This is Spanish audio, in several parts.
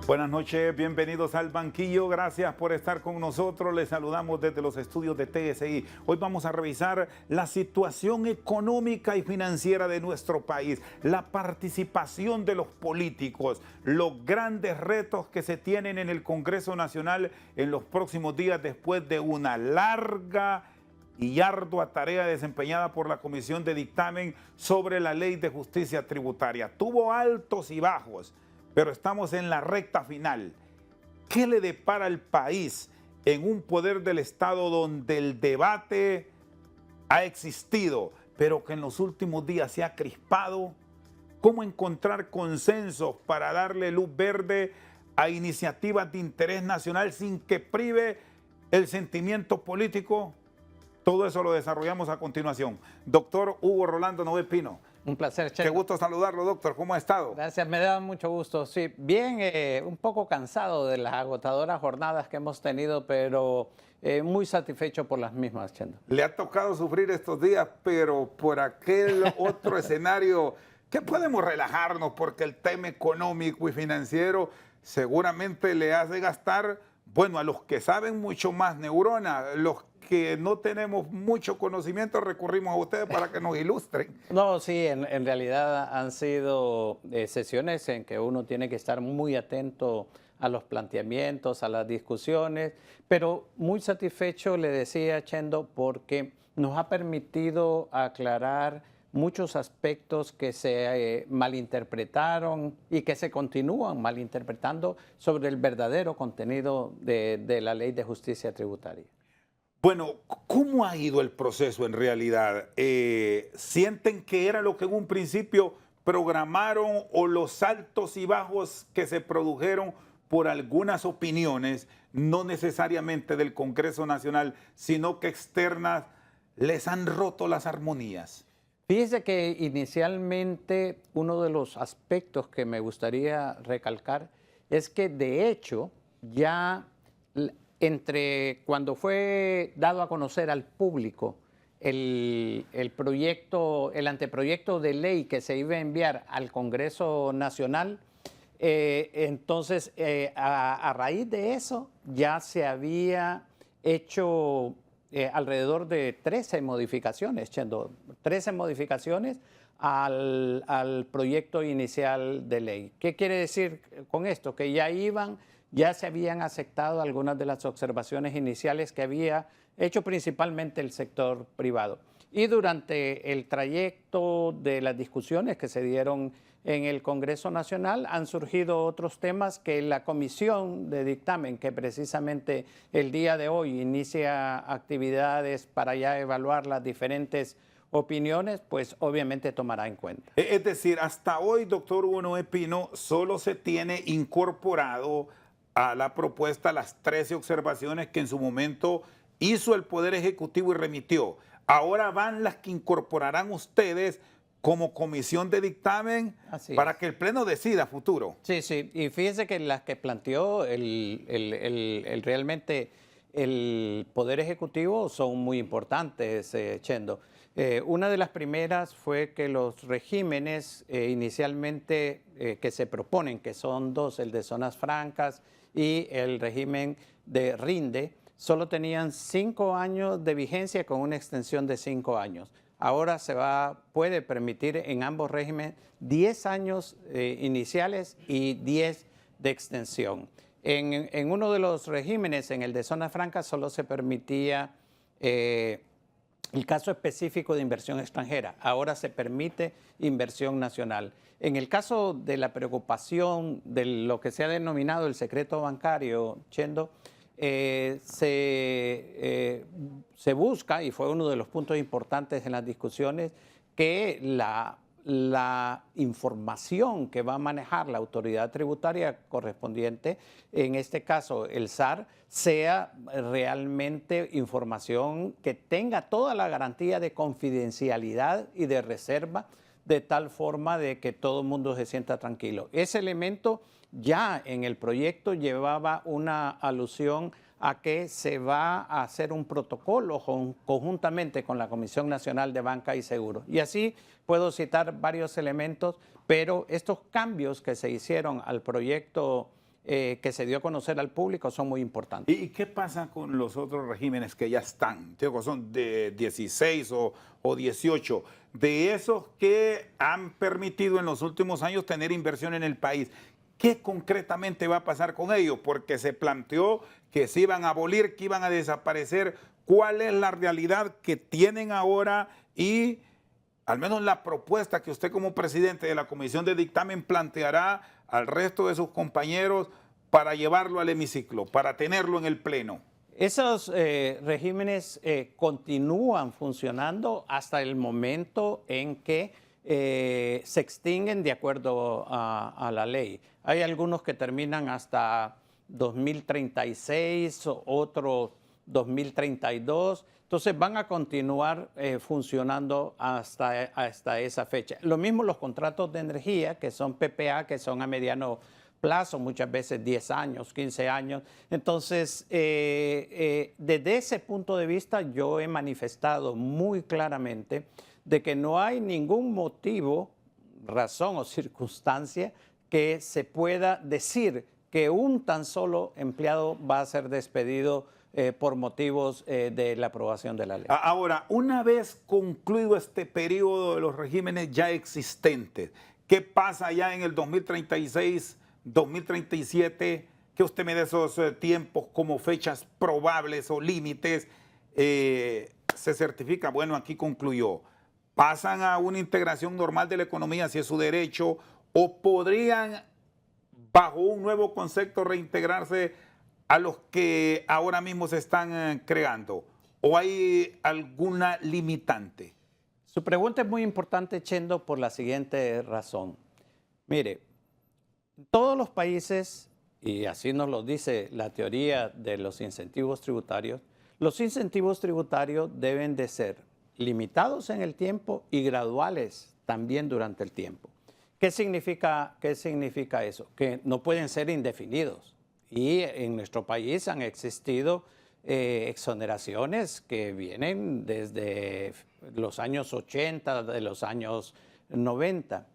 Buenas noches, bienvenidos al banquillo, gracias por estar con nosotros, les saludamos desde los estudios de TSI. Hoy vamos a revisar la situación económica y financiera de nuestro país, la participación de los políticos, los grandes retos que se tienen en el Congreso Nacional en los próximos días después de una larga y ardua tarea desempeñada por la Comisión de Dictamen sobre la Ley de Justicia Tributaria. Tuvo altos y bajos, pero estamos en la recta final. ¿Qué le depara al país en un poder del Estado donde el debate ha existido, pero que en los últimos días se ha crispado? ¿Cómo encontrar consensos para darle luz verde a iniciativas de interés nacional sin que prive el sentimiento político? Todo eso lo desarrollamos a continuación. Doctor Hugo Rolando Noé Pino. Un placer, Chelo. Qué gusto saludarlo, doctor. ¿Cómo ha estado? Gracias, me da mucho gusto. Sí, bien, un poco cansado de las agotadoras jornadas que hemos tenido, pero muy satisfecho por las mismas, Chelo. Le ha tocado sufrir estos días, pero por aquel otro escenario que podemos relajarnos porque el tema económico y financiero seguramente le hace gastar, bueno, a los que saben mucho más neuronas, los que no tenemos mucho conocimiento, recurrimos a ustedes para que nos ilustren. No, sí, en realidad han sido sesiones en que uno tiene que estar muy atento a los planteamientos, a las discusiones, pero muy satisfecho, le decía Chendo, porque nos ha permitido aclarar muchos aspectos que se malinterpretaron y que se continúan malinterpretando sobre el verdadero contenido de la Ley de Justicia Tributaria. Bueno, ¿cómo ha ido el proceso en realidad? ¿Sienten que era lo que en un principio programaron o los altos y bajos que se produjeron por algunas opiniones, no necesariamente del Congreso Nacional, sino que externas, les han roto las armonías? Fíjese que inicialmente uno de los aspectos que me gustaría recalcar es que de hecho ya entre cuando fue dado a conocer al público el anteproyecto de ley que se iba a enviar al Congreso Nacional, entonces a raíz de eso ya se había hecho alrededor de 13 modificaciones, Chendo, 13 modificaciones al proyecto inicial de ley. ¿Qué quiere decir con esto? Que ya se habían aceptado algunas de las observaciones iniciales que había hecho principalmente el sector privado. Y durante el trayecto de las discusiones que se dieron en el Congreso Nacional han surgido otros temas que la Comisión de Dictamen, que precisamente el día de hoy inicia actividades para ya evaluar las diferentes opiniones, pues obviamente tomará en cuenta. Es decir, hasta hoy, doctor Hugo Noé Pino, solo se tiene incorporado a la propuesta las 13 observaciones que en su momento hizo el Poder Ejecutivo y remitió. Ahora van las que incorporarán ustedes como comisión de dictamen para que el Pleno decida futuro. Sí, sí, y fíjese que las que planteó realmente el Poder Ejecutivo son muy importantes, Chendo. Una de las primeras fue que los regímenes inicialmente que se proponen, que son dos, el de zonas francas y el régimen de RINDE, solo tenían 5 años de vigencia con una extensión de 5 años. Ahora puede permitir en ambos regímenes 10 años iniciales y 10 de extensión. En uno de los regímenes, en el de zona franca, solo se permitía el caso específico de inversión extranjera. Ahora se permite inversión nacional. En el caso de la preocupación de lo que se ha denominado el secreto bancario, Chendo, se busca, y fue uno de los puntos importantes en las discusiones, que la información que va a manejar la autoridad tributaria correspondiente, en este caso el SAR, sea realmente información que tenga toda la garantía de confidencialidad y de reserva, de tal forma de que todo el mundo se sienta tranquilo. Ese elemento ya en el proyecto llevaba una alusión a que se va a hacer un protocolo conjuntamente con la Comisión Nacional de Banca y Seguros. Y así puedo citar varios elementos, pero estos cambios que se hicieron al proyecto que se dio a conocer al público son muy importantes. ¿Y qué pasa con los otros regímenes que ya están? Digo, son de 16 o 18, de esos que han permitido en los últimos años tener inversión en el país. ¿Qué concretamente va a pasar con ellos? Porque se planteó que se iban a abolir, que iban a desaparecer. ¿Cuál es la realidad que tienen ahora y al menos la propuesta que usted como presidente de la Comisión de Dictamen planteará al resto de sus compañeros para llevarlo al hemiciclo, para tenerlo en el Pleno? Esos regímenes continúan funcionando hasta el momento en que se extinguen de acuerdo a la ley. Hay algunos que terminan hasta 2036, otros 2032. Entonces van a continuar funcionando hasta esa fecha. Lo mismo los contratos de energía, que son PPA, que son a mediano plazo, muchas veces 10 años, 15 años. Entonces, desde ese punto de vista, yo he manifestado muy claramente de que no hay ningún motivo, razón o circunstancia que se pueda decir que un tan solo empleado va a ser despedido por motivos de la aprobación de la ley. Ahora, una vez concluido este periodo de los regímenes ya existentes, ¿qué pasa ya en el 2036, 2037? ¿Qué usted me da esos tiempos como fechas probables o límites? Se certifica, bueno, aquí concluyó. ¿Pasan a una integración normal de la economía si es su derecho o podrían, bajo un nuevo concepto, reintegrarse a los que ahora mismo se están creando? ¿O hay alguna limitante? Su pregunta es muy importante, Chendo, por la siguiente razón. Mire, todos los países, y así nos lo dice la teoría de los incentivos tributarios deben de ser limitados en el tiempo y graduales también durante el tiempo. ¿Qué significa eso? Que no pueden ser indefinidos. Y en nuestro país han existido exoneraciones que vienen desde los años 80, de los años 90.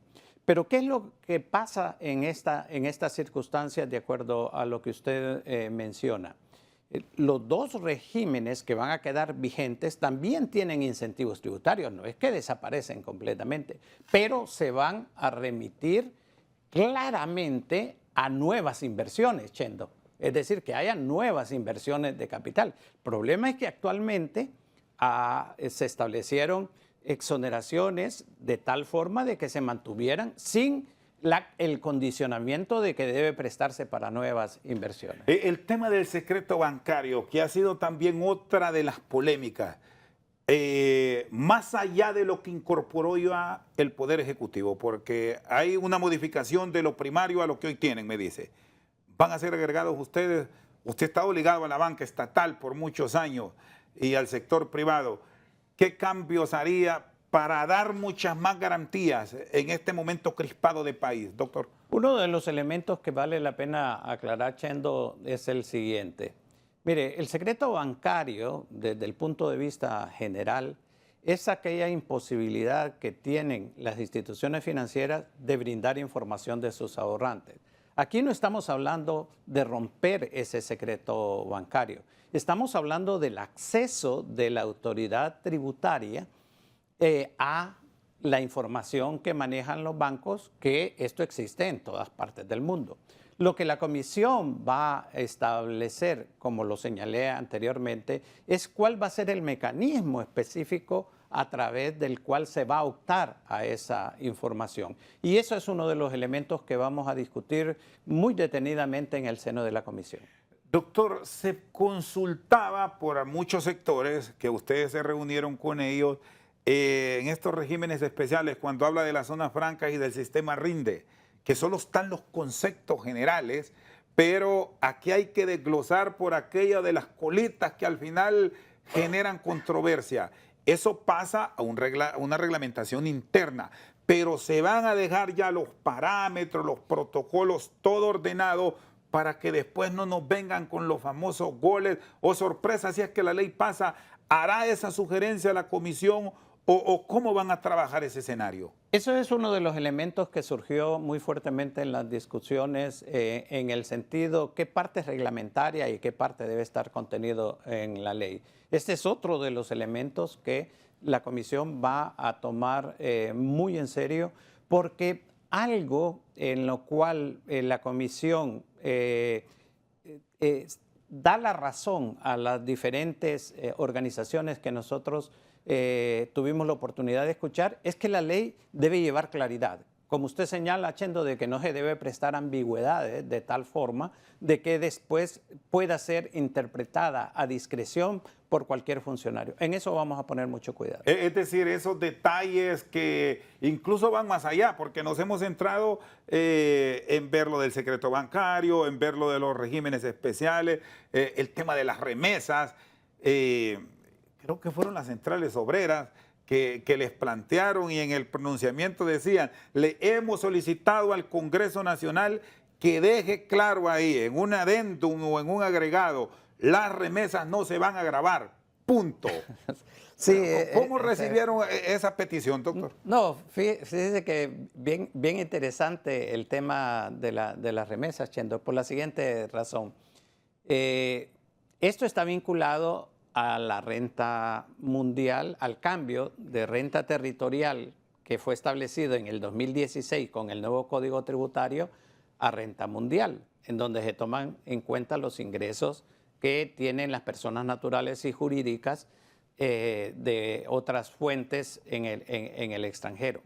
Pero ¿qué es lo que pasa en estas circunstancias de acuerdo a lo que usted menciona? Los dos regímenes que van a quedar vigentes también tienen incentivos tributarios, no es que desaparecen completamente, pero se van a remitir claramente a nuevas inversiones, Chendo. Es decir, que haya nuevas inversiones de capital. El problema es que actualmente se establecieron exoneraciones de tal forma de que se mantuvieran sin el condicionamiento de que debe prestarse para nuevas inversiones. El tema del secreto bancario, que ha sido también otra de las polémicas, más allá de lo que incorporó ya el Poder Ejecutivo, porque hay una modificación de lo primario a lo que hoy tienen, me dice. Van a ser agregados ustedes, usted está obligado a la banca estatal por muchos años y al sector privado. ¿Qué cambios haría para dar muchas más garantías en este momento crispado de país, doctor? Uno de los elementos que vale la pena aclarar, Chendo, es el siguiente. Mire, el secreto bancario, desde el punto de vista general, es aquella imposibilidad que tienen las instituciones financieras de brindar información de sus ahorrantes. Aquí no estamos hablando de romper ese secreto bancario. Estamos hablando del acceso de la autoridad tributaria a la información que manejan los bancos, que esto existe en todas partes del mundo. Lo que la Comisión va a establecer, como lo señalé anteriormente, es cuál va a ser el mecanismo específico a través del cual se va a optar a esa información. Y eso es uno de los elementos que vamos a discutir muy detenidamente en el seno de la Comisión. Doctor, se consultaba por muchos sectores que ustedes se reunieron con ellos en estos regímenes especiales cuando habla de las zonas francas y del sistema RINDE, que solo están los conceptos generales, pero aquí hay que desglosar por aquello de las colitas que al final generan controversia. Eso pasa a una reglamentación interna, pero se van a dejar ya los parámetros, los protocolos, todo ordenado para que después no nos vengan con los famosos goles o sorpresas. Si es que la ley pasa, ¿hará esa sugerencia a la comisión o cómo van a trabajar ese escenario? Eso es uno de los elementos que surgió muy fuertemente en las discusiones en el sentido qué parte es reglamentaria y qué parte debe estar contenido en la ley. Este es otro de los elementos que la Comisión va a tomar muy en serio, porque algo en lo cual la Comisión da la razón a las diferentes organizaciones que nosotros tuvimos la oportunidad de escuchar, es que la ley debe llevar claridad. Como usted señala, Chendo, de que no se debe prestar ambigüedades de tal forma de que después pueda ser interpretada a discreción por cualquier funcionario. En eso vamos a poner mucho cuidado. Es decir, esos detalles que incluso van más allá, porque nos hemos centrado en ver lo del secreto bancario, en ver lo de los regímenes especiales, el tema de las remesas. Creo que fueron las centrales obreras que les plantearon y en el pronunciamiento decían, le hemos solicitado al Congreso Nacional que deje claro ahí, en un adendum o en un agregado, las remesas no se van a gravar, punto. Sí, ¿Cómo recibieron esa petición, doctor? No, fíjese que bien interesante el tema de las remesas, Chendo, por la siguiente razón. Esto está vinculado a la renta mundial, al cambio de renta territorial que fue establecido en el 2016 con el nuevo Código Tributario a renta mundial, en donde se toman en cuenta los ingresos que tienen las personas naturales y jurídicas de otras fuentes en el extranjero.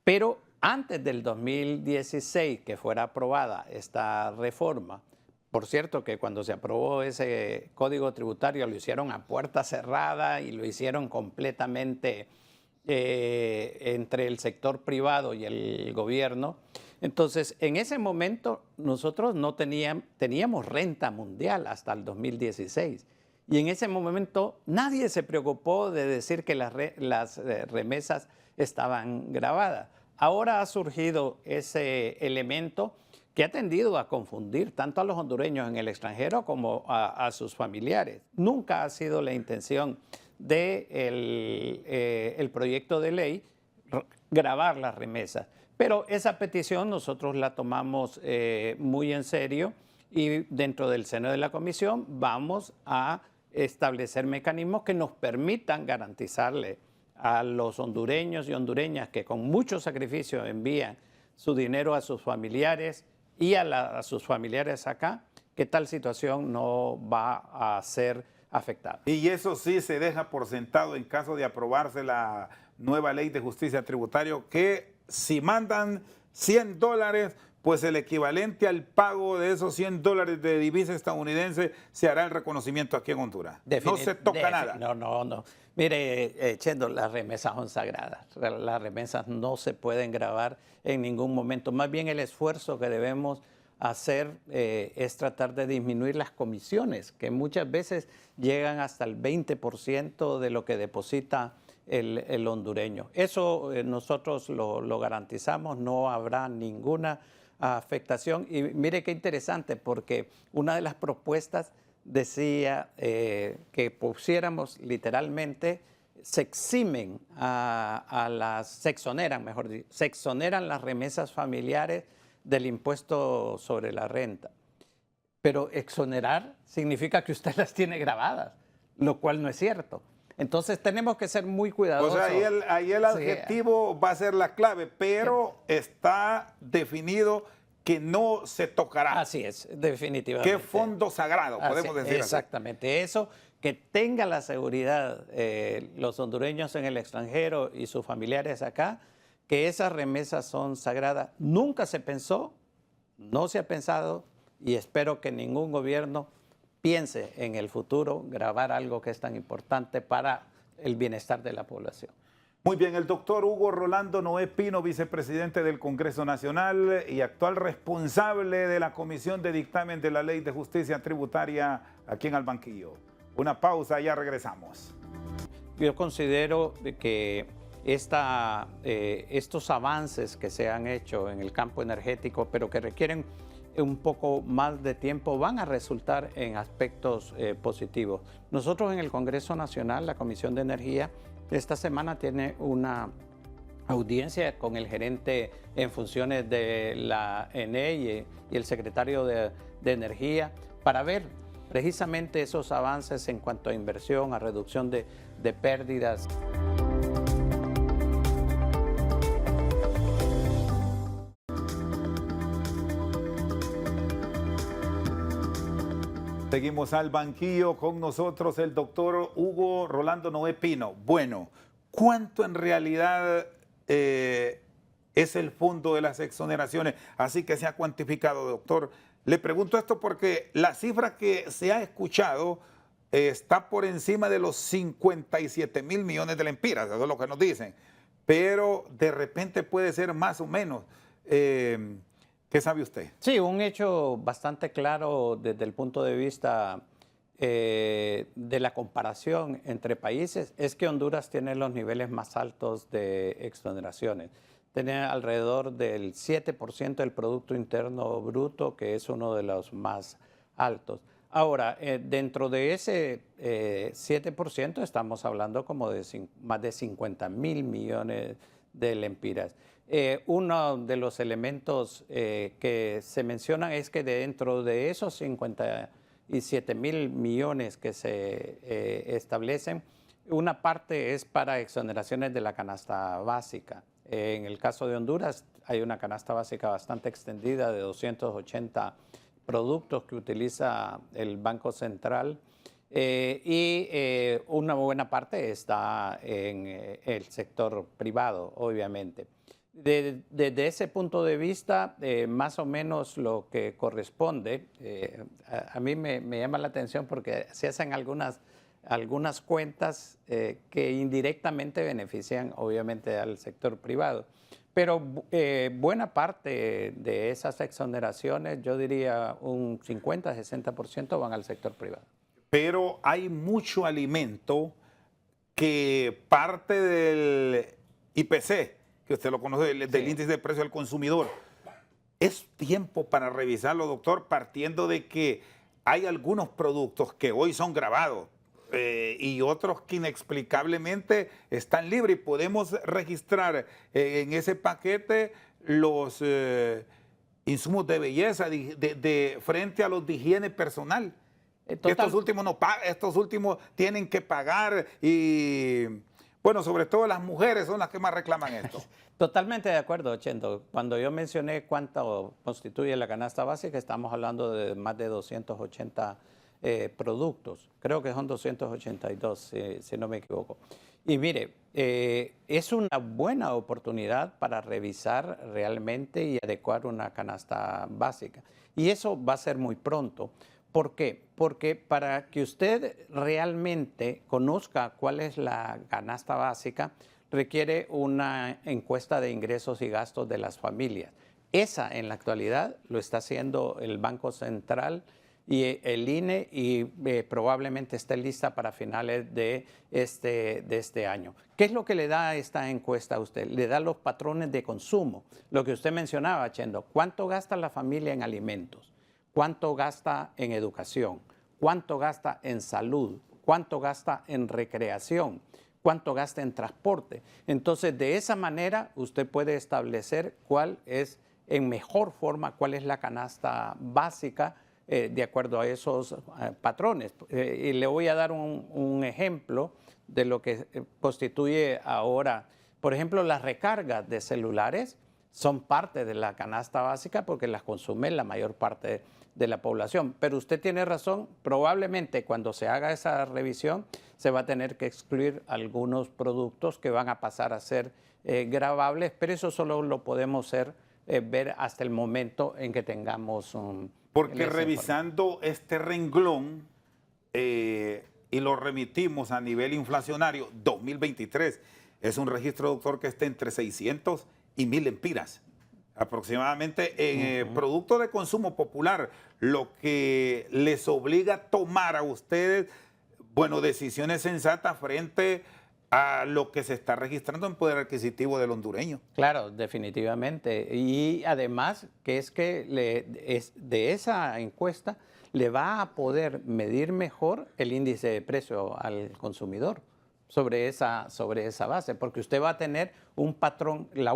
Pero antes del 2016 que fuera aprobada esta reforma, por cierto que cuando se aprobó ese código tributario lo hicieron a puerta cerrada y lo hicieron completamente entre el sector privado y el gobierno. Entonces, en ese momento nosotros no teníamos renta mundial hasta el 2016. Y en ese momento nadie se preocupó de decir que las remesas estaban grabadas. Ahora ha surgido ese elemento que ha tendido a confundir tanto a los hondureños en el extranjero como a sus familiares. Nunca ha sido la intención del proyecto de ley grabar las remesas. Pero esa petición nosotros la tomamos muy en serio y dentro del seno de la comisión vamos a establecer mecanismos que nos permitan garantizarle a los hondureños y hondureñas que con mucho sacrificio envían su dinero a sus familiares y a sus familiares acá, que tal situación no va a ser afectada. Y eso sí se deja por sentado en caso de aprobarse la nueva ley de justicia tributaria, que si mandan $100, pues el equivalente al pago de esos $100 de divisa estadounidense se hará el reconocimiento aquí en Honduras. No se toca nada. No. Mire, Chendo, las remesas son sagradas. Las remesas no se pueden grabar en ningún momento. Más bien el esfuerzo que debemos hacer es tratar de disminuir las comisiones, que muchas veces llegan hasta el 20% de lo que deposita el hondureño. Eso nosotros lo garantizamos, no habrá ninguna afectación. Y mire qué interesante, porque una de las propuestas decía que pusiéramos literalmente, se exoneran las remesas familiares del impuesto sobre la renta. Pero exonerar significa que usted las tiene grabadas, lo cual no es cierto. Entonces tenemos que ser muy cuidadosos. O sea, ahí el adjetivo va a ser la clave, pero está definido que no se tocará. Así es, definitivamente. ¿Qué fondo sagrado, podemos decir? Exactamente, eso, que tenga la seguridad los hondureños en el extranjero y sus familiares acá, que esas remesas son sagradas. Nunca se pensó, no se ha pensado, y espero que ningún gobierno piense en el futuro grabar algo que es tan importante para el bienestar de la población. Muy bien, el doctor Hugo Rolando Noé Pino, vicepresidente del Congreso Nacional y actual responsable de la Comisión de Dictamen de la Ley de Justicia Tributaria aquí en Albanquillo. Una pausa, ya regresamos. Yo considero que estos avances que se han hecho en el campo energético, pero que requieren un poco más de tiempo, van a resultar en aspectos positivos. Nosotros en el Congreso Nacional, la Comisión de Energía, esta semana tiene una audiencia con el gerente en funciones de la ENE y el secretario de Energía para ver precisamente esos avances en cuanto a inversión, a reducción de pérdidas. Seguimos al banquillo con nosotros el doctor Hugo Rolando Noé Pino. Bueno, ¿cuánto en realidad es el fondo de las exoneraciones? Así que se ha cuantificado, doctor. Le pregunto esto porque la cifra que se ha escuchado está por encima de los 57 mil millones de lempiras, eso es lo que nos dicen. Pero de repente puede ser más o menos. ¿Qué sabe usted? Sí, un hecho bastante claro desde el punto de vista de la comparación entre países es que Honduras tiene los niveles más altos de exoneraciones. Tiene alrededor del 7% del Producto Interno Bruto, que es uno de los más altos. Ahora, dentro de ese 7% estamos hablando como de más de 50 mil millones de lempiras. Uno de los elementos que se mencionan es que dentro de esos 57 mil millones que se establecen, una parte es para exoneraciones de la canasta básica. En el caso de Honduras hay una canasta básica bastante extendida de 280 productos que utiliza el Banco Central y una buena parte está en el sector privado, obviamente. Desde ese punto de vista, más o menos lo que corresponde, a mí me llama la atención porque se hacen algunas cuentas que indirectamente benefician obviamente al sector privado. Pero buena parte de esas exoneraciones, yo diría un 50-60% van al sector privado. Pero hay mucho alimento que parte del IPC, que usted lo conoce, del índice de precio al consumidor. Es tiempo para revisarlo, doctor, partiendo de que hay algunos productos que hoy son gravados y otros que inexplicablemente están libres. Y podemos registrar en ese paquete los insumos de belleza frente a los de higiene personal. Estos últimos tienen que pagar y, bueno, sobre todo las mujeres son las que más reclaman esto. Totalmente de acuerdo, Chendo. Cuando yo mencioné cuánto constituye la canasta básica, estamos hablando de más de 280 productos. Creo que son 282, si no me equivoco. Y mire, es una buena oportunidad para revisar realmente y adecuar una canasta básica. Y eso va a ser muy pronto. ¿Por qué? Porque para que usted realmente conozca cuál es la canasta básica, requiere una encuesta de ingresos y gastos de las familias. Esa, en la actualidad, lo está haciendo el Banco Central y el INE y probablemente esté lista para finales de este año. ¿Qué es lo que le da esta encuesta a usted? Le da los patrones de consumo. Lo que usted mencionaba, Chendo, ¿cuánto gasta la familia en alimentos? ¿Cuánto gasta en educación? ¿Cuánto gasta en salud? ¿Cuánto gasta en recreación? ¿Cuánto gasta en transporte? Entonces, de esa manera, usted puede establecer cuál es, en mejor forma, cuál es la canasta básica de acuerdo a esos patrones. Y le voy a dar un ejemplo de lo que constituye ahora, por ejemplo, las recargas de celulares son parte de la canasta básica porque las consume la mayor parte de la población. Pero usted tiene razón, probablemente cuando se haga esa revisión se va a tener que excluir algunos productos que van a pasar a ser gravables, pero eso solo lo podemos ver hasta el momento en que tengamos porque revisando este renglón y lo remitimos a nivel inflacionario 2023, es un registro, doctor, que está entre 600 y 1000 lempiras aproximadamente en productos de consumo popular, lo que les obliga a tomar a ustedes, bueno, decisiones sensatas frente a lo que se está registrando en poder adquisitivo del hondureño. Claro, definitivamente. Y además que es que de esa encuesta le va a poder medir mejor el índice de precio al consumidor. sobre esa base, porque usted va a tener un patrón, el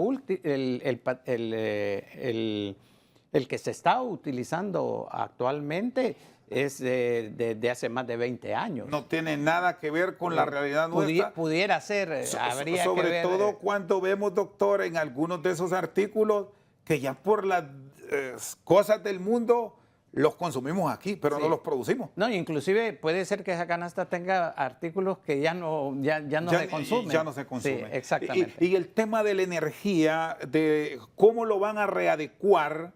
que se está utilizando actualmente es de hace más de 20 años. No tiene nada que ver con la realidad nuestra. Pudiera ser, habría que sobre ver, todo cuando vemos, doctor, en algunos de esos artículos que ya por las cosas del mundo los consumimos aquí, pero sí, no los producimos. No, inclusive puede ser que esa canasta tenga artículos que ya no se consumen. Ya no se consumen. Sí, exactamente. Y el tema de la energía, de cómo lo van a readecuar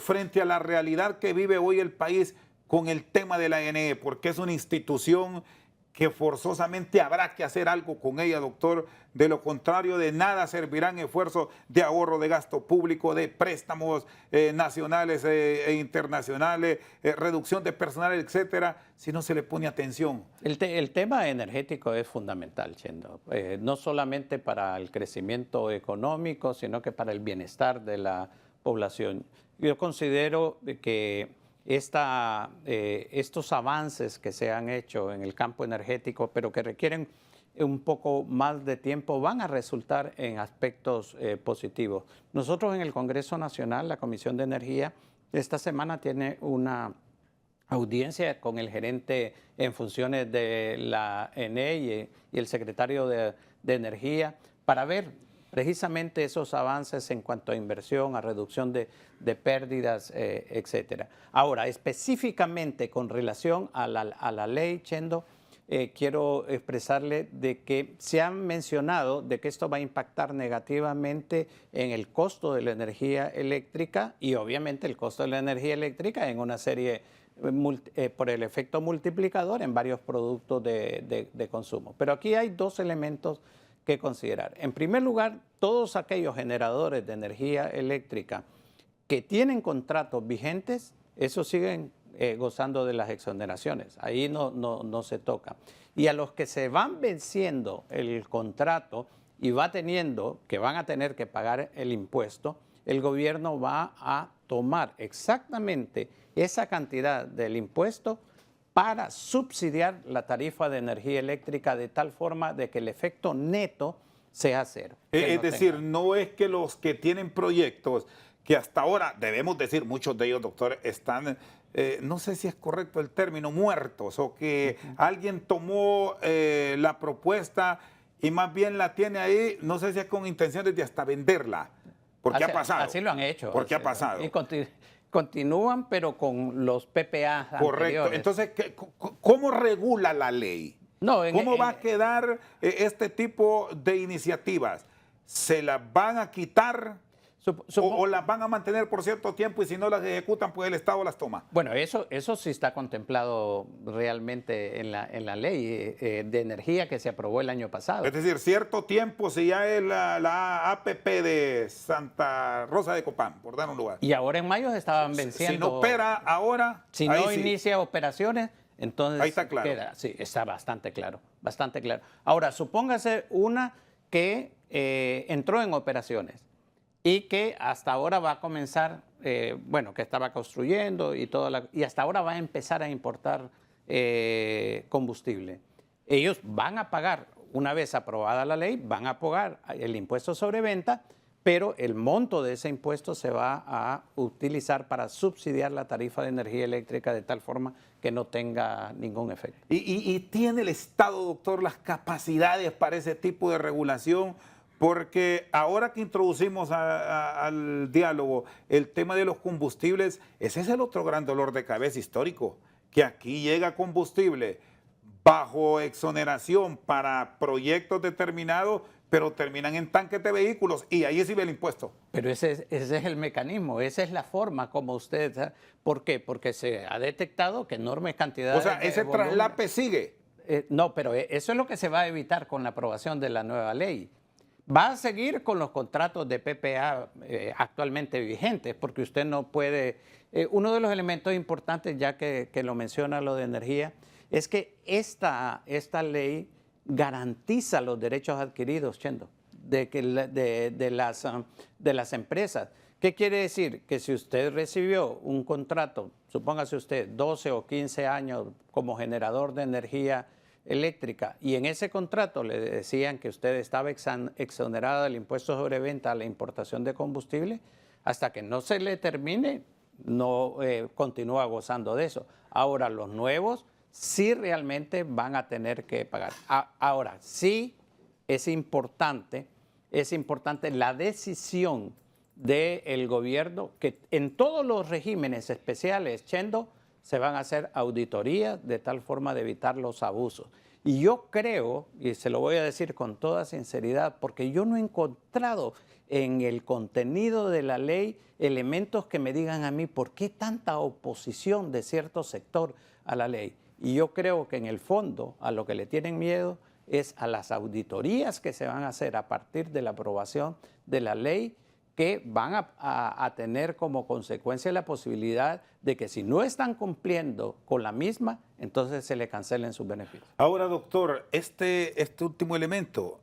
frente a la realidad que vive hoy el país con el tema de la ANE, porque es una institución que forzosamente habrá que hacer algo con ella, doctor. De lo contrario, de nada servirán esfuerzos de ahorro de gasto público, de préstamos nacionales e internacionales, reducción de personal, etcétera, si no se le pone atención. El tema energético es fundamental, Chendo, no solamente para el crecimiento económico, sino que para el bienestar de la población. Yo considero que estos avances que se han hecho en el campo energético, pero que requieren un poco más de tiempo, van a resultar en aspectos positivos. Nosotros en el Congreso Nacional, la Comisión de Energía, esta semana tiene una audiencia con el gerente en funciones de la ENE y el secretario de Energía para ver precisamente esos avances en cuanto a inversión, a reducción de pérdidas, etcétera. Ahora, específicamente con relación a la ley, Chendo, quiero expresarle de que se ha mencionado de que esto va a impactar negativamente en el costo de la energía eléctrica y obviamente el costo de la energía eléctrica en una serie por el efecto multiplicador en varios productos de consumo. Pero aquí hay dos elementos que considerar. En primer lugar, todos aquellos generadores de energía eléctrica que tienen contratos vigentes, esos siguen gozando de las exoneraciones. Ahí no se toca. Y a los que se van venciendo el contrato y que van a tener que pagar el impuesto, el gobierno va a tomar exactamente esa cantidad del impuesto para subsidiar la tarifa de energía eléctrica de tal forma de que el efecto neto sea cero. Es decir, no es que los que tienen proyectos que hasta ahora, debemos decir, muchos de ellos, doctor, están, no sé si es correcto el término, muertos, o que alguien tomó la propuesta y más bien la tiene ahí, no sé si es con intenciones de hasta venderla, porque ha pasado. Así lo han hecho. Porque ha pasado. Y continúan, pero con los PPA correcto. anteriores. Entonces, ¿cómo regula la ley? No, ¿Cómo va a quedar este tipo de iniciativas? ¿Se las van a quitar o las van a mantener por cierto tiempo y si no las ejecutan, pues el Estado las toma? Bueno, eso sí está contemplado realmente en la ley de energía que se aprobó el año pasado. Es decir, cierto tiempo, si ya es la APP de Santa Rosa de Copán, por dar un lugar. Y ahora en mayo se estaban venciendo. Si no opera ahora, si no inicia operaciones, entonces ahí está claro. Sí, está bastante claro, bastante claro. Ahora, supóngase una que entró en operaciones y que hasta ahora va a comenzar, que estaba construyendo y hasta ahora va a empezar a importar combustible. Ellos van a pagar, una vez aprobada la ley, van a pagar el impuesto sobre venta, pero el monto de ese impuesto se va a utilizar para subsidiar la tarifa de energía eléctrica de tal forma que no tenga ningún efecto. ¿Y tiene el Estado, doctor, las capacidades para ese tipo de regulación? Porque ahora que introducimos al diálogo el tema de los combustibles, ese es el otro gran dolor de cabeza histórico, que aquí llega combustible bajo exoneración para proyectos determinados, pero terminan en tanques de vehículos y ahí sí ve el impuesto. Pero ese es el mecanismo, esa es la forma como usted... ¿Por qué? Porque se ha detectado que enormes cantidades... O sea, ese traslape sigue. No, pero eso es lo que se va a evitar con la aprobación de la nueva ley. Va a seguir con los contratos de PPA actualmente vigentes, porque usted no puede... uno de los elementos importantes, ya que lo menciona lo de energía, es que esta ley garantiza los derechos adquiridos, Chendo, de las empresas. ¿Qué quiere decir? Que si usted recibió un contrato, supóngase usted 12 o 15 años como generador de energía eléctrica y en ese contrato le decían que usted estaba exonerado del impuesto sobre venta a la importación de combustible, hasta que no se le termine, no continúa gozando de eso. Ahora, los nuevos sí realmente van a tener que pagar. Ahora, sí es importante la decisión del gobierno que en todos los regímenes especiales, Chendo, se van a hacer auditorías de tal forma de evitar los abusos. Y yo creo, y se lo voy a decir con toda sinceridad, porque yo no he encontrado en el contenido de la ley elementos que me digan a mí por qué tanta oposición de cierto sector a la ley. Y yo creo que en el fondo a lo que le tienen miedo es a las auditorías que se van a hacer a partir de la aprobación de la ley, que van a tener como consecuencia la posibilidad de que si no están cumpliendo con la misma, entonces se le cancelen sus beneficios. Ahora, doctor, este último elemento,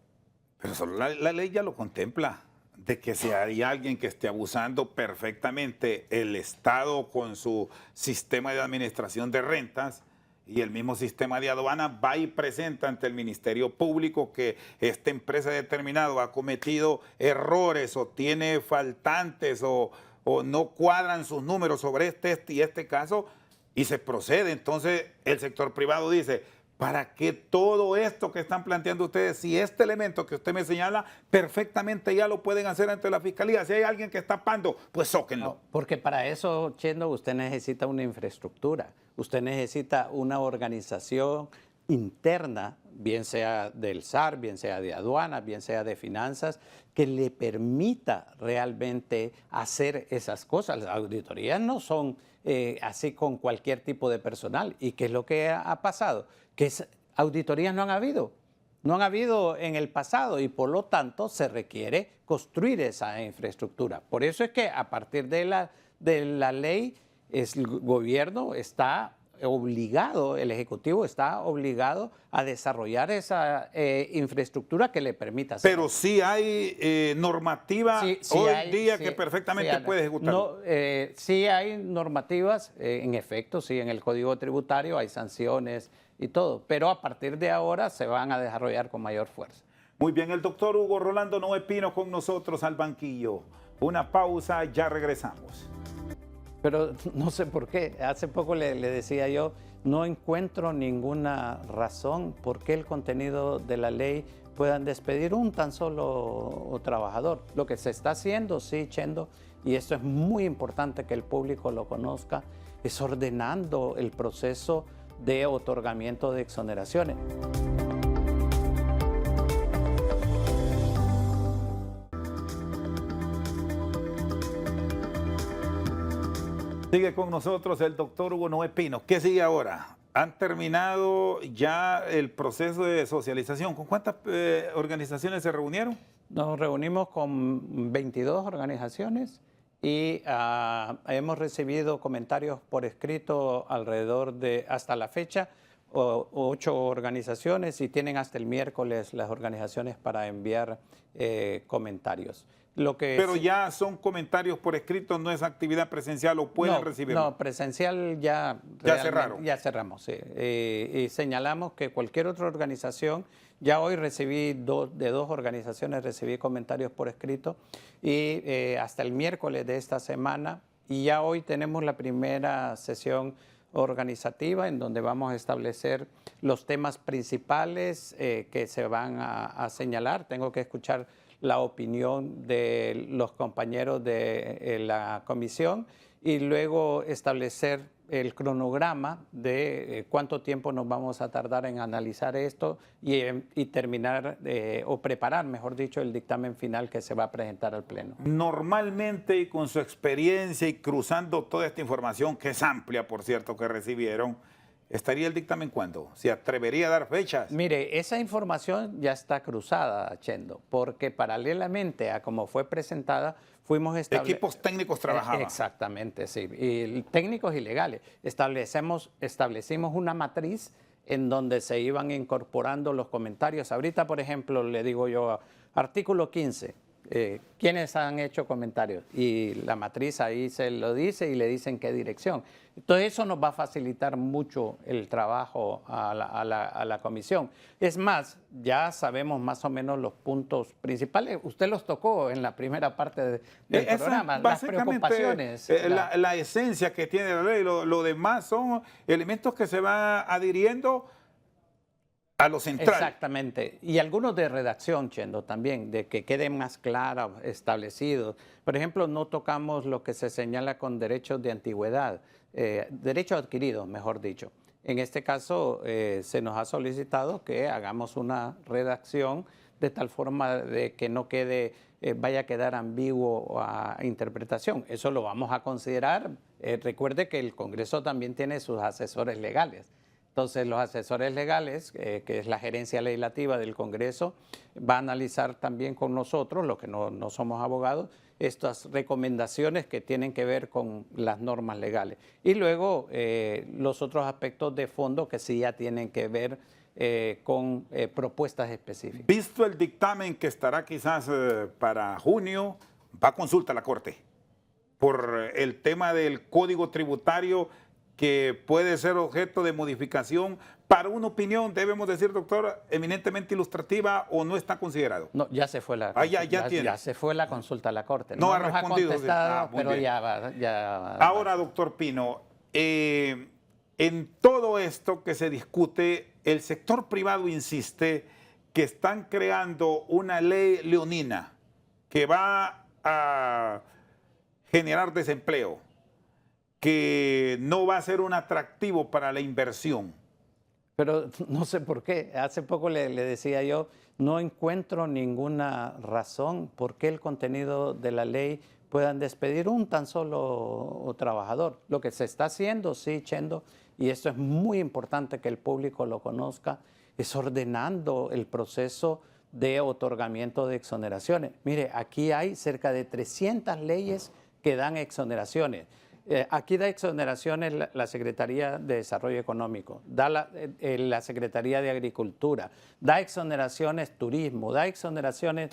pero solo la ley ya lo contempla, de que si hay alguien que esté abusando perfectamente, el Estado con su sistema de administración de rentas y el mismo sistema de aduana va y presenta ante el Ministerio Público que esta empresa determinada ha cometido errores o tiene faltantes o no cuadran sus números sobre este caso y se procede. Entonces el sector privado dice, ¿para qué todo esto que están planteando ustedes? Si este elemento que usted me señala, perfectamente ya lo pueden hacer ante la Fiscalía. Si hay alguien que está tapando, pues zóquenlo. No, porque para eso, Chendo, usted necesita una infraestructura. Usted necesita una organización interna, bien sea del SAR, bien sea de aduanas, bien sea de finanzas, que le permita realmente hacer esas cosas. Las auditorías no son así con cualquier tipo de personal. ¿Y qué es lo que ha pasado? Que auditorías no han habido. No han habido en el pasado y por lo tanto se requiere construir esa infraestructura. Por eso es que a partir de la ley, el gobierno está obligado, el Ejecutivo está obligado a desarrollar esa infraestructura que le permita hacer. Pero sí hay normativa hoy día que perfectamente puede ejecutarlo. Sí hay normativas, en efecto, sí, en el Código Tributario hay sanciones y todo, pero a partir de ahora se van a desarrollar con mayor fuerza. Muy bien, el doctor Hugo Rolando Noé Pino con nosotros al banquillo. Una pausa, ya regresamos. Pero no sé por qué, hace poco le decía yo, no encuentro ninguna razón por qué el contenido de la ley puedan despedir un tan solo trabajador. Lo que se está haciendo, sí, Chendo, y esto es muy importante que el público lo conozca, es ordenando el proceso de otorgamiento de exoneraciones. Sigue con nosotros el doctor Hugo Noé Pino. ¿Qué sigue ahora? ¿Han terminado ya el proceso de socialización? ¿Con cuántas organizaciones se reunieron? Nos reunimos con 22 organizaciones y hemos recibido comentarios por escrito alrededor de, hasta la fecha, 8 organizaciones y tienen hasta el miércoles las organizaciones para enviar comentarios. Pero ya son comentarios por escrito, no es actividad presencial o pueden recibirlo. No, presencial ya cerraron. Ya cerramos, sí. Y señalamos que cualquier otra organización, ya hoy recibí de 2 organizaciones, recibí comentarios por escrito y hasta el miércoles de esta semana, y ya hoy tenemos la primera sesión organizativa en donde vamos a establecer los temas principales que se van a señalar. Tengo que escuchar la opinión de los compañeros de la comisión y luego establecer el cronograma de cuánto tiempo nos vamos a tardar en analizar esto y terminar o preparar, mejor dicho, el dictamen final que se va a presentar al Pleno. Normalmente, y con su experiencia y cruzando toda esta información, que es amplia, por cierto, que recibieron, ¿estaría el dictamen cuándo? ¿Se atrevería a dar fechas? Mire, esa información ya está cruzada, Chendo, porque paralelamente a cómo fue presentada, fuimos equipos técnicos trabajaban. Exactamente, sí. Y técnicos y legales. Establecimos una matriz en donde se iban incorporando los comentarios. Ahorita, por ejemplo, le digo yo, artículo 15, ¿Quiénes han hecho comentarios? Y la matriz ahí se lo dice y le dicen qué dirección. Entonces eso nos va a facilitar mucho el trabajo a la comisión. Es más, ya sabemos más o menos los puntos principales. Usted los tocó en la primera parte del programa, las preocupaciones. La esencia que tiene la ley, lo demás son elementos que se van adhiriendo a lo central. Exactamente. Y algunos de redacción, Chendo, también, de que quede más claro, establecido. Por ejemplo, no tocamos lo que se señala con derechos de antigüedad, derechos adquiridos, mejor dicho. En este caso, se nos ha solicitado que hagamos una redacción de tal forma de que no quede, vaya a quedar ambiguo a interpretación. Eso lo vamos a considerar. Recuerde que el Congreso también tiene sus asesores legales. Entonces, los asesores legales, que es la gerencia legislativa del Congreso, va a analizar también con nosotros, los que no somos abogados, estas recomendaciones que tienen que ver con las normas legales. Y luego, los otros aspectos de fondo que sí ya tienen que ver con propuestas específicas. Visto el dictamen que estará quizás para junio, va a consulta a la Corte por el tema del Código Tributario, que puede ser objeto de modificación para una opinión, debemos decir, doctor, eminentemente ilustrativa, o no está considerado. No, ya se fue la ya se fue la consulta a la Corte. No ha nos respondido. Ha contestado, pero bien. ya Ahora, doctor Pino, en todo esto que se discute, el sector privado insiste que están creando una ley leonina que va a generar desempleo, que no va a ser un atractivo para la inversión. Pero no sé por qué. Hace poco le decía yo, no encuentro ninguna razón por qué el contenido de la ley puedan despedir un tan solo trabajador. Lo que se está haciendo, sí, Chendo, y esto es muy importante que el público lo conozca, es ordenando el proceso de otorgamiento de exoneraciones. Mire, aquí hay cerca de 300 leyes que dan exoneraciones. Aquí da exoneraciones la Secretaría de Desarrollo Económico, da la Secretaría de Agricultura, da exoneraciones Turismo, da exoneraciones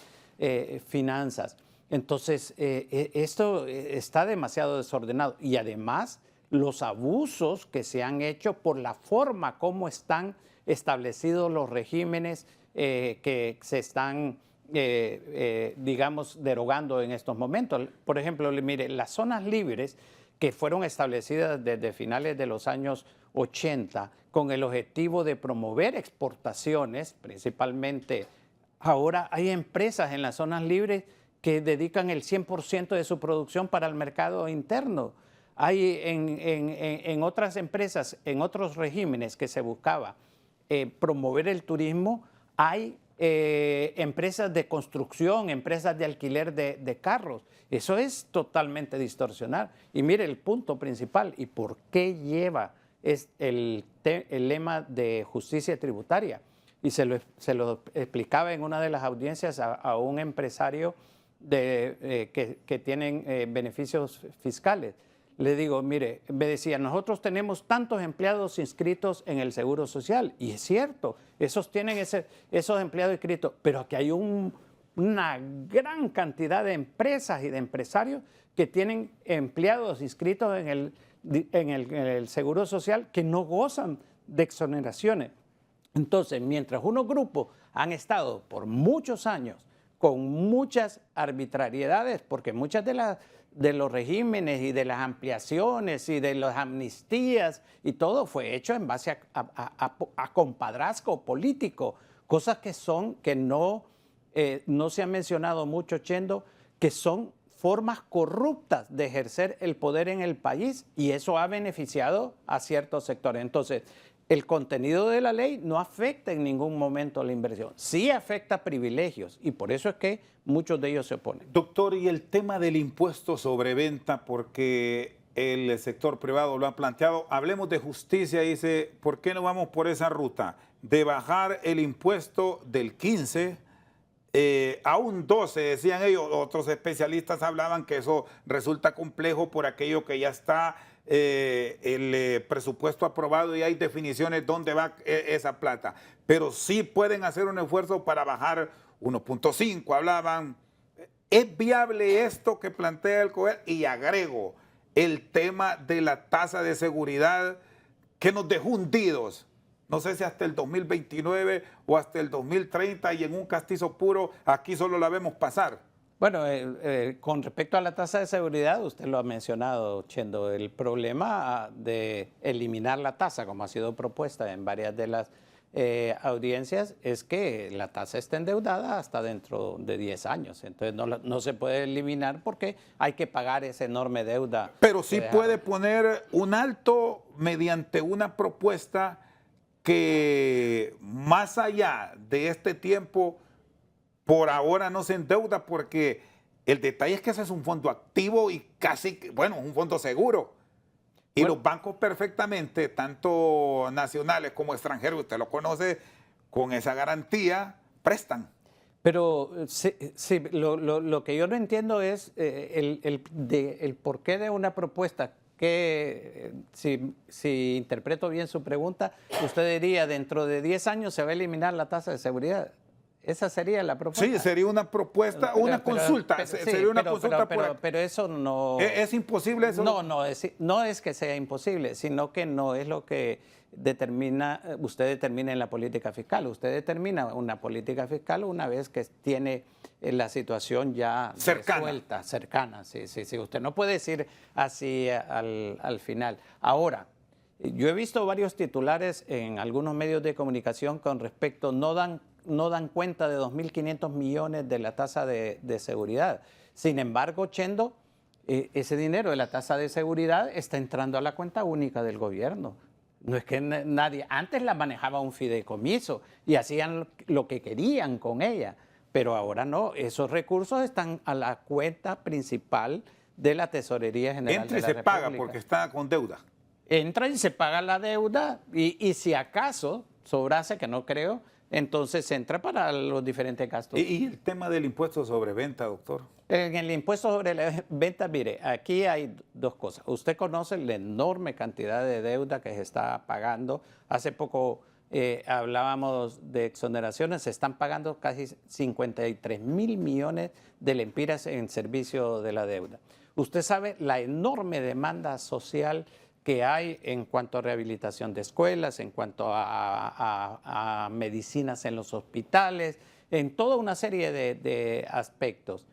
Finanzas. Entonces, esto está demasiado desordenado y además los abusos que se han hecho por la forma como están establecidos los regímenes que se están, digamos, derogando en estos momentos. Por ejemplo, mire, las zonas libres que fueron establecidas desde finales de los años 80 con el objetivo de promover exportaciones, principalmente. Ahora hay empresas en las zonas libres que dedican el 100% de su producción para el mercado interno. Hay en otras empresas, en otros regímenes que se buscaba promover el turismo, hay empresas de construcción, empresas de alquiler de carros. Eso es totalmente distorsionar. Y mire el punto principal, ¿y por qué lleva el lema de justicia tributaria? Y se lo explicaba en una de las audiencias a un empresario que tienen beneficios fiscales. Le digo, mire, me decía, nosotros tenemos tantos empleados inscritos en el Seguro Social. Y es cierto, esos tienen esos empleados inscritos, pero aquí hay una gran cantidad de empresas y de empresarios que tienen empleados inscritos en el Seguro Social que no gozan de exoneraciones. Entonces, mientras unos grupos han estado por muchos años con muchas arbitrariedades, porque muchas de los regímenes y de las ampliaciones y de las amnistías y todo fue hecho en base a compadrazgo político, cosas que no se han mencionado mucho, Chendo, que son formas corruptas de ejercer el poder en el país y eso ha beneficiado a ciertos sectores. Entonces, el contenido de la ley no afecta en ningún momento la inversión. Sí afecta privilegios y por eso es que muchos de ellos se oponen. Doctor, y el tema del impuesto sobre venta, porque el sector privado lo ha planteado. Hablemos de justicia, dice, ¿por qué no vamos por esa ruta? De bajar el impuesto del 15 a un 12, decían ellos. Otros especialistas hablaban que eso resulta complejo por aquello que ya está el presupuesto aprobado y hay definiciones dónde va esa plata. Pero sí pueden hacer un esfuerzo para bajar 1.5, hablaban. ¿Es viable esto que plantea el COE? Y agrego el tema de la tasa de seguridad que nos dejó hundidos. No sé si hasta el 2029 o hasta el 2030 y en un castizo puro, aquí solo la vemos pasar. Bueno, con respecto a la tasa de seguridad, usted lo ha mencionado, Chendo, el problema de eliminar la tasa, como ha sido propuesta en varias de las audiencias, es que la tasa está endeudada hasta dentro de 10 años. Entonces no se puede eliminar porque hay que pagar esa enorme deuda. Pero sí puede poner un alto mediante una propuesta que más allá de este tiempo, por ahora no se endeuda, porque el detalle es que ese es un fondo activo y casi, bueno, un fondo seguro. Y los bancos perfectamente, tanto nacionales como extranjeros, usted lo conoce, con esa garantía prestan. Pero sí, lo que yo no entiendo es el porqué de una propuesta que, si interpreto bien su pregunta, usted diría, dentro de 10 años se va a eliminar la tasa de seguridad. ¿Esa sería la propuesta? Sí, sería una propuesta, una consulta. Sería una consulta pero eso no... ¿Es imposible eso? No es que sea imposible, sino que no es lo que usted determina en la política fiscal. Usted determina una política fiscal una vez que tiene la situación ya resuelta, cercana. Sí. Usted no puede decir así al final. Ahora, yo he visto varios titulares en algunos medios de comunicación con respecto, no dan cuenta de 2.500 millones de la tasa de seguridad. Sin embargo, Chendo, ese dinero de la tasa de seguridad está entrando a la cuenta única del gobierno. No es que nadie, antes la manejaba un fideicomiso y hacían lo que querían con ella, pero ahora no, esos recursos están a la cuenta principal de la Tesorería General de la República. Entra y se paga porque está con deuda. Entra y se paga la deuda y si acaso sobrase, que no creo, entonces entra para los diferentes gastos. ¿Y el tema del impuesto sobre venta, doctor? En el impuesto sobre la venta, mire, aquí hay dos cosas. Usted conoce la enorme cantidad de deuda que se está pagando. Hace poco hablábamos de exoneraciones. Se están pagando casi 53.000 millones de lempiras en servicio de la deuda. Usted sabe la enorme demanda social que hay en cuanto a rehabilitación de escuelas, en cuanto a medicinas en los hospitales, en toda una serie de aspectos.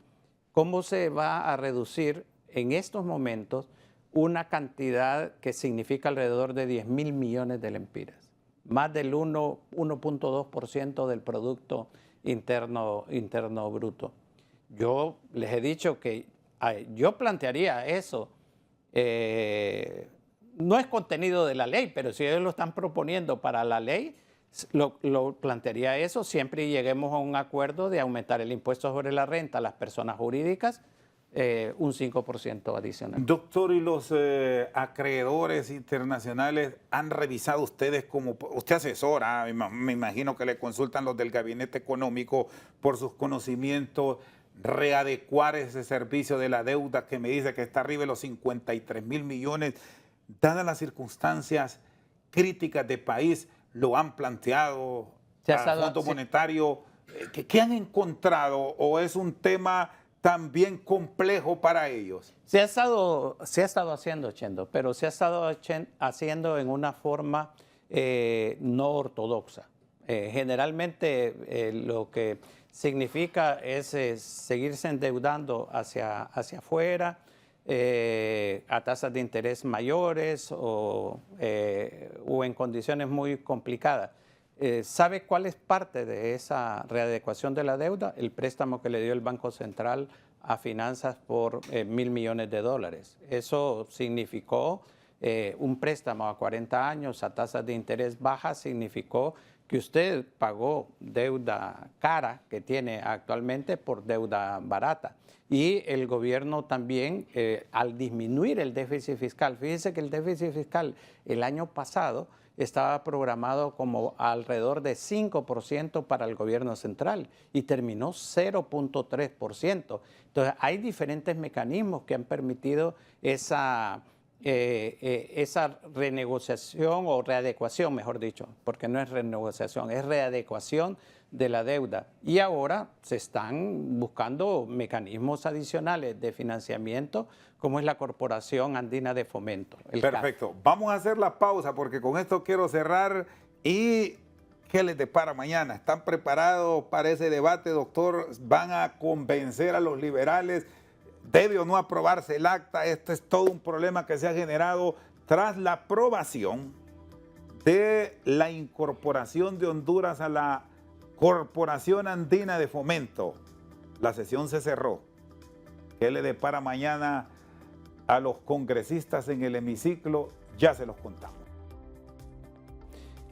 ¿Cómo se va a reducir en estos momentos una cantidad que significa alrededor de 10.000 millones de lempiras? Más del 1.2% del Producto Interno Bruto. Yo les he dicho que yo plantearía eso. No es contenido de la ley, pero si ellos lo están proponiendo para la ley, lo plantearía eso, siempre y lleguemos a un acuerdo de aumentar el impuesto sobre la renta a las personas jurídicas un 5% adicional. Doctor, ¿y los acreedores internacionales han revisado ustedes como, usted asesora, me imagino que le consultan los del gabinete económico por sus conocimientos, readecuar ese servicio de la deuda que me dice que está arriba de los 53.000 millones, dadas las circunstancias críticas de país? ¿Lo han planteado al Fondo Monetario? ¿Qué han encontrado o es un tema también complejo para ellos? Se ha estado haciendo, Chendo, pero se ha estado haciendo en una forma no ortodoxa. Generalmente lo que significa es seguirse endeudando hacia afuera, a tasas de interés mayores o en condiciones muy complicadas. ¿Sabe cuál es parte de esa readecuación de la deuda? El préstamo que le dio el Banco Central a finanzas por $1.000 millones. Eso significó un préstamo a 40 años a tasas de interés bajas, significó que usted pagó deuda cara que tiene actualmente por deuda barata. Y el gobierno también, al disminuir el déficit fiscal, fíjese que el déficit fiscal el año pasado estaba programado como alrededor de 5% para el gobierno central y terminó 0.3%. Entonces, hay diferentes mecanismos que han permitido esa renegociación o readecuación, mejor dicho, porque no es renegociación, es readecuación de la deuda. Y ahora se están buscando mecanismos adicionales de financiamiento, como es la Corporación Andina de Fomento. Perfecto. Vamos a hacer la pausa porque con esto quiero cerrar. ¿Y qué les depara mañana? ¿Están preparados para ese debate, doctor? ¿Van a convencer a los liberales? ¿Debe o no aprobarse el acta? Este es todo un problema que se ha generado tras la aprobación de la incorporación de Honduras a la Corporación Andina de Fomento. La sesión se cerró. ¿Qué le depara mañana a los congresistas en el hemiciclo? Ya se los contamos.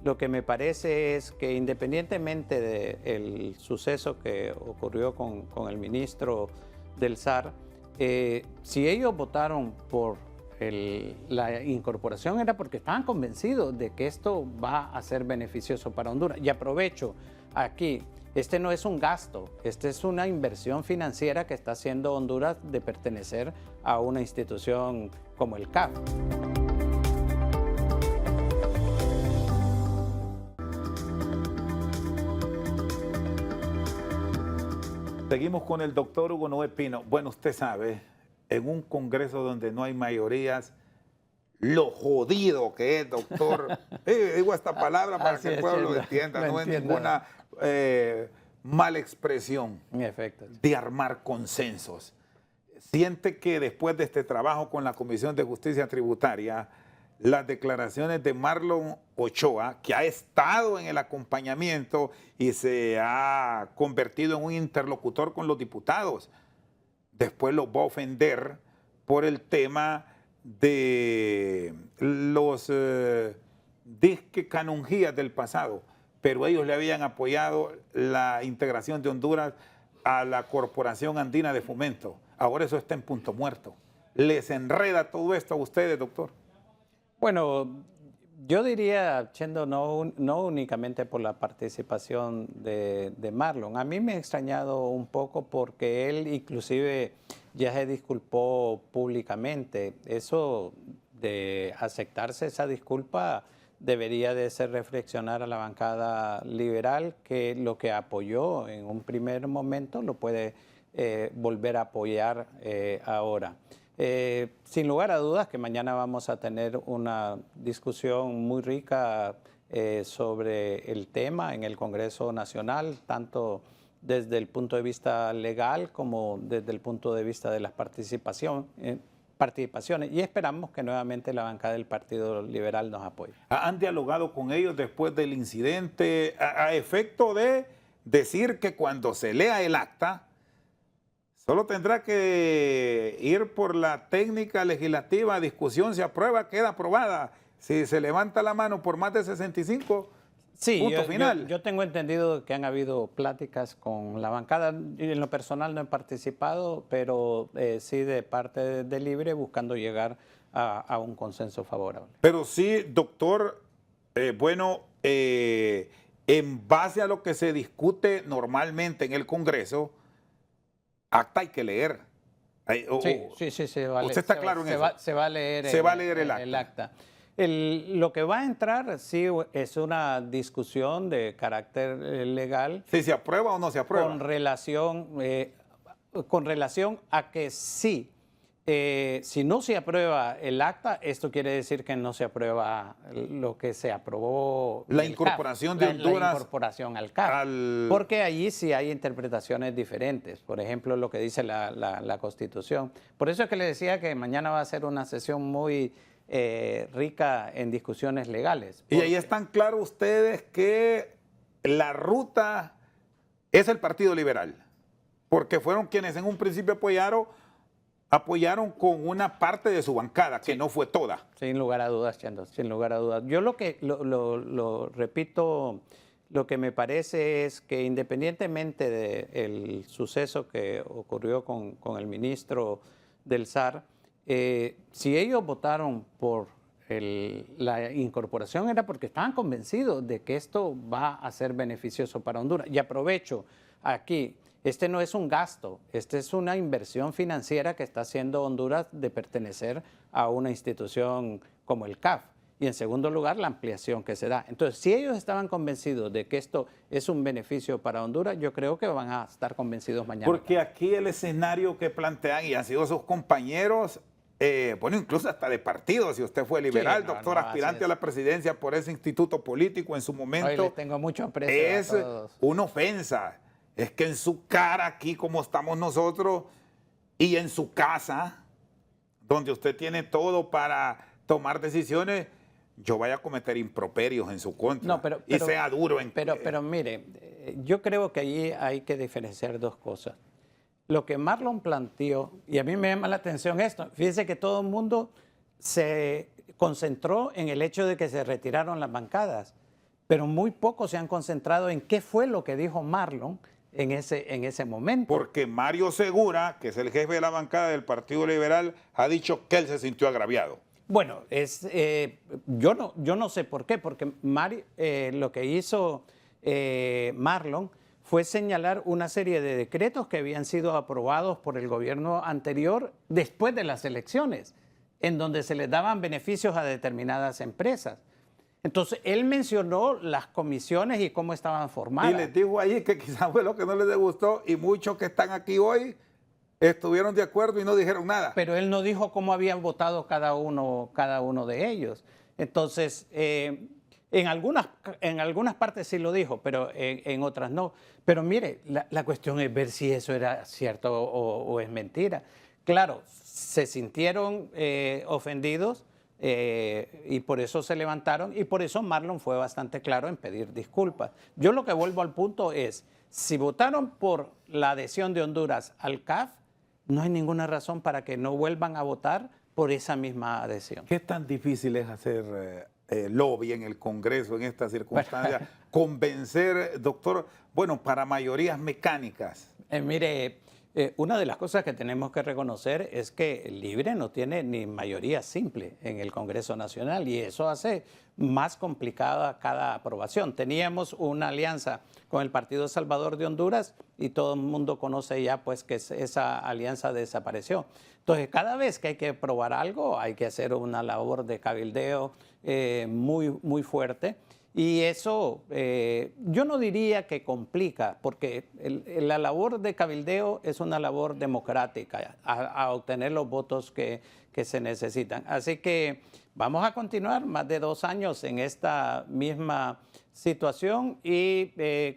Lo que me parece es que independientemente del suceso que ocurrió con el ministro del SAR, si ellos votaron por la incorporación era porque estaban convencidos de que esto va a ser beneficioso para Honduras. Y aprovecho aquí, este no es un gasto, este es una inversión financiera que está haciendo Honduras de pertenecer a una institución como el CAF. Seguimos con el doctor Hugo Noé Pino. Bueno, usted sabe, en un Congreso donde no hay mayorías, lo jodido que es, doctor. Digo esta palabra para que el pueblo lo entienda, no es ninguna mala expresión. En efecto. De armar consensos. Siente que después de este trabajo con la Comisión de Justicia Tributaria, las declaraciones de Marlon Ochoa, que ha estado en el acompañamiento y se ha convertido en un interlocutor con los diputados, después los va a ofender por el tema de los disque canonjías del pasado, pero ellos le habían apoyado la integración de Honduras a la Corporación Andina de Fomento. Ahora eso está en punto muerto. ¿Les enreda todo esto a ustedes, doctor? Bueno, yo diría, Chendo, no únicamente por la participación de Marlon. A mí me ha extrañado un poco porque él inclusive ya se disculpó públicamente. Eso de aceptarse esa disculpa debería de hacer reflexionar a la bancada liberal, que lo que apoyó en un primer momento lo puede volver a apoyar ahora. Sin lugar a dudas que mañana vamos a tener una discusión muy rica sobre el tema en el Congreso Nacional, tanto desde el punto de vista legal como desde el punto de vista de las participaciones, y esperamos que nuevamente la bancada del Partido Liberal nos apoye. ¿Han dialogado con ellos después del incidente a efecto de decir que cuando se lea el acta solo tendrá que ir por la técnica legislativa, discusión, se aprueba, queda aprobada? Si se levanta la mano por más de 65, sí, punto final. Yo tengo entendido que han habido pláticas con la bancada. En lo personal no he participado, pero sí de parte de Libre buscando llegar a un consenso favorable. Pero sí, doctor, en base a lo que se discute normalmente en el Congreso, acta hay que leer. Sí, se va a leer. ¿Usted está claro en eso? Se va a leer el acta. Lo que va a entrar, sí, es una discusión de carácter legal. ¿Si se aprueba o no se aprueba? Con relación a que sí, si no se aprueba el acta, esto quiere decir que no se aprueba lo que se aprobó. La incorporación de Honduras. La incorporación al CAF. Porque allí sí hay interpretaciones diferentes. Por ejemplo, lo que dice la Constitución. Por eso es que le decía que mañana va a ser una sesión muy rica en discusiones legales. Y ahí están claros ustedes que la ruta es el Partido Liberal, porque fueron quienes en un principio apoyaron con una parte de su bancada, que no fue toda. Sin lugar a dudas, Chendo, sin lugar a dudas. Yo lo repito, lo que me parece es que independientemente del suceso que ocurrió con el ministro del SAR, si ellos votaron por la incorporación era porque estaban convencidos de que esto va a ser beneficioso para Honduras. Y aprovecho aquí, este no es un gasto, este es una inversión financiera que está haciendo Honduras de pertenecer a una institución como el CAF. y en segundo lugar la ampliación que se da. Entonces, si ellos estaban convencidos de que esto es un beneficio para Honduras, yo creo que van a estar convencidos mañana. Porque aquí el escenario que plantean y han sido sus compañeros, bueno, incluso hasta de partido, si usted fue liberal, Sí, doctor aspirante a la presidencia por ese instituto político en su momento, hoy les tengo mucho aprecio es a todos. una ofensa. Es que en su cara, aquí como estamos nosotros, y en su casa, donde usted tiene todo para tomar decisiones, yo vaya a cometer improperios en su contra. No, y sea duro en... Pero mire, yo creo que allí hay que diferenciar dos cosas. Lo que Marlon planteó, y a mí me llama la atención esto, fíjese que todo el mundo se concentró en el hecho de que se retiraron las bancadas, pero muy pocos se han concentrado en qué fue lo que dijo Marlon en ese momento. Porque Mario Segura, que es el jefe de la bancada del Partido Liberal, ha dicho que él se sintió agraviado. Bueno, yo no sé por qué, porque lo que hizo Marlon fue señalar una serie de decretos que habían sido aprobados por el gobierno anterior después de las elecciones, en donde se les daban beneficios a determinadas empresas. Entonces, él mencionó las comisiones y cómo estaban formadas. Y les dijo ahí que quizás fue lo que no les gustó y muchos que están aquí hoy estuvieron de acuerdo y no dijeron nada. Pero él no dijo cómo habían votado cada uno de ellos. Entonces, en algunas partes sí lo dijo, pero en otras no. Pero mire, la cuestión es ver si eso era cierto o es mentira. Claro, se sintieron ofendidos y por eso se levantaron y por eso Marlon fue bastante claro en pedir disculpas. Yo lo que vuelvo al punto es, si votaron por la adhesión de Honduras al CAF, no hay ninguna razón para que no vuelvan a votar por esa misma adhesión. ¿Qué tan difícil es hacer lobby en el Congreso en estas circunstancias? Convencer, doctor, bueno, para mayorías mecánicas. Mire, una de las cosas que tenemos que reconocer es que el Libre no tiene ni mayoría simple en el Congreso Nacional y eso hace más complicada cada aprobación. Teníamos una alianza con el Partido Salvador de Honduras y todo el mundo conoce ya pues que esa alianza desapareció. Entonces, cada vez que hay que aprobar algo, hay que hacer una labor de cabildeo muy fuerte. Y eso yo no diría que complica, porque la labor de cabildeo es una labor democrática, a obtener los votos que se necesitan. Así que vamos a continuar más de 2 años en esta misma situación y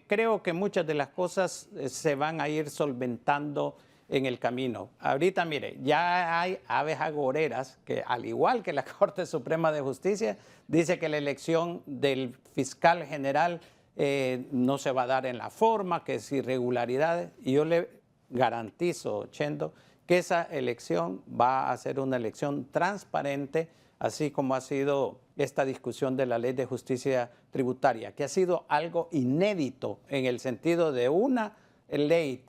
creo que muchas de las cosas se van a ir solventando en el camino. Ahorita, mire, ya hay aves agoreras que, al igual que la Corte Suprema de Justicia, dice que la elección del fiscal general no se va a dar en la forma, que es irregularidades. Y yo le garantizo, Chendo, que esa elección va a ser una elección transparente, así como ha sido esta discusión de la Ley de Justicia Tributaria, que ha sido algo inédito en el sentido de una ley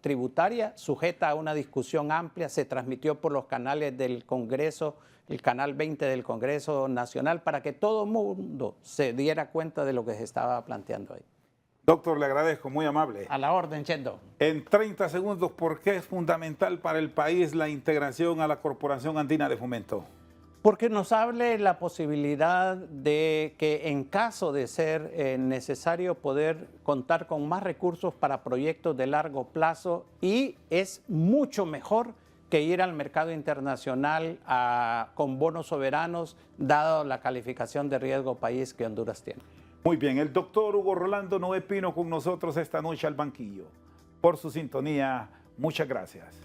tributaria sujeta a una discusión amplia, se transmitió por los canales del Congreso, el canal 20 del Congreso Nacional, para que todo el mundo se diera cuenta de lo que se estaba planteando ahí. Doctor, le agradezco, muy amable. A la orden, Chendo. En 30 segundos, ¿por qué es fundamental para el país la integración a la Corporación Andina de Fomento? Porque nos hable la posibilidad de que en caso de ser necesario poder contar con más recursos para proyectos de largo plazo y es mucho mejor que ir al mercado internacional con bonos soberanos, dado la calificación de riesgo país que Honduras tiene. Muy bien, el doctor Hugo Rolando Noé Pino con nosotros esta noche al banquillo. Por su sintonía, muchas gracias.